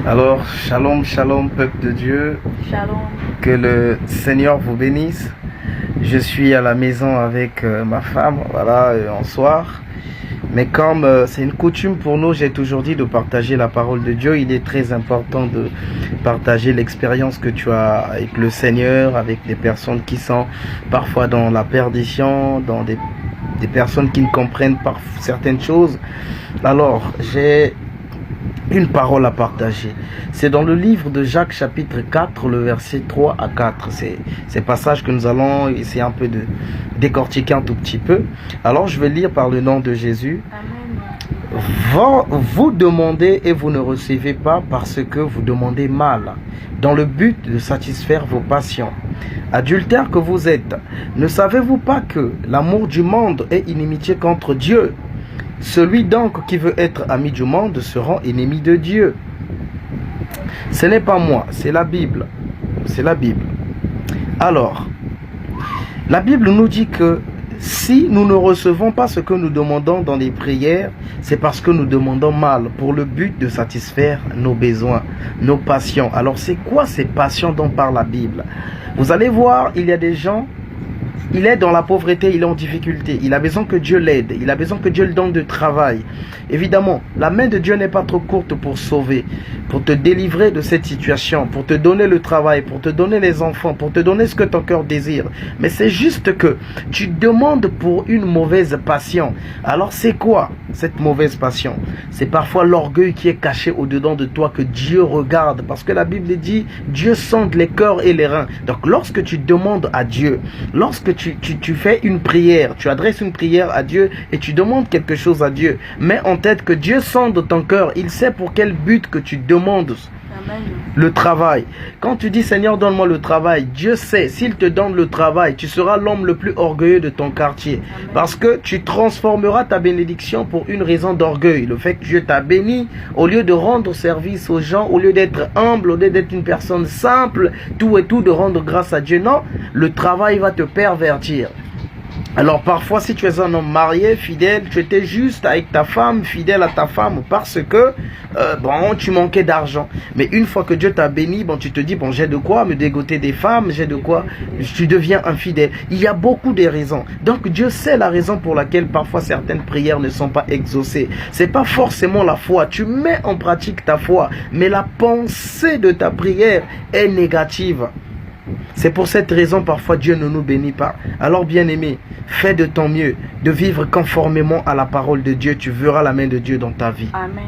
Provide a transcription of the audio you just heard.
Alors, shalom, shalom, peuple de Dieu. Shalom. Que le Seigneur vous bénisse. Je suis à la maison avec ma femme, voilà, en soir. Mais comme c'est une coutume pour nous, j'ai toujours dit de partager la parole de Dieu. Il est très important de partager l'expérience que tu as avec le Seigneur, avec des personnes qui sont parfois dans la perdition, dans des personnes qui ne comprennent pas certaines choses. Alors, j'ai une parole à partager. C'est dans le livre de Jacques chapitre 4, le verset 3 à 4. C'est ces passages que nous allons essayer un peu de décortiquer un tout petit peu. Alors je vais lire par le nom de Jésus. Amen. Vous demandez et vous ne recevez pas parce que vous demandez mal, dans le but de satisfaire vos passions. Adultères que vous êtes, ne savez-vous pas que l'amour du monde est inimitié contre Dieu? Celui donc qui veut être ami du monde se rend ennemi de Dieu. Ce n'est pas moi, c'est la Bible. C'est la Bible. Alors, la Bible nous dit que si nous ne recevons pas ce que nous demandons dans les prières, c'est parce que nous demandons mal, pour le but de satisfaire nos besoins, nos passions. Alors c'est quoi ces passions dont parle la Bible? Vous allez voir, il y a des gens, il est dans la pauvreté, il est en difficulté, il a besoin que Dieu l'aide, il a besoin que Dieu le donne de travail. Évidemment, la main de Dieu n'est pas trop courte pour sauver, pour te délivrer de cette situation, pour te donner le travail, pour te donner les enfants, pour te donner ce que ton cœur désire. Mais c'est juste que tu demandes pour une mauvaise passion. Alors c'est quoi cette mauvaise passion? C'est parfois l'orgueil qui est caché au-dedans de toi que Dieu regarde. Parce que la Bible dit, Dieu sonde les cœurs et les reins. Donc lorsque tu demandes à Dieu, lorsque tu fais une prière, tu adresses une prière à Dieu et tu demandes quelque chose à Dieu, mets en tête que Dieu sonde ton cœur. Il sait pour quel but que tu demandes Amen. le travail. Quand tu dis Seigneur donne-moi le travail, Dieu sait, s'il te donne le travail, tu seras l'homme le plus orgueilleux de ton quartier. Amen. Parce que tu transformeras ta bénédiction pour une raison d'orgueil. Le fait que Dieu t'a béni, au lieu de rendre service aux gens, au lieu d'être humble, au lieu d'être une personne simple, tout et tout, de rendre grâce à Dieu, non, le travail va te pervertir. Alors parfois si tu es un homme marié, fidèle, tu étais juste avec ta femme, fidèle à ta femme parce que bon, tu manquais d'argent. Mais une fois que Dieu t'a béni, bon, tu te dis, bon, j'ai de quoi me dégoter des femmes, j'ai de quoi, tu deviens infidèle. Il y a beaucoup de raisons. Donc Dieu sait la raison pour laquelle parfois certaines prières ne sont pas exaucées. C'est pas forcément la foi. Tu mets en pratique ta foi, mais la pensée de ta prière est négative. C'est pour cette raison parfois Dieu ne nous bénit pas. Alors bien-aimé, fais de ton mieux de vivre conformément à la parole de Dieu. Tu verras la main de Dieu dans ta vie. Amen.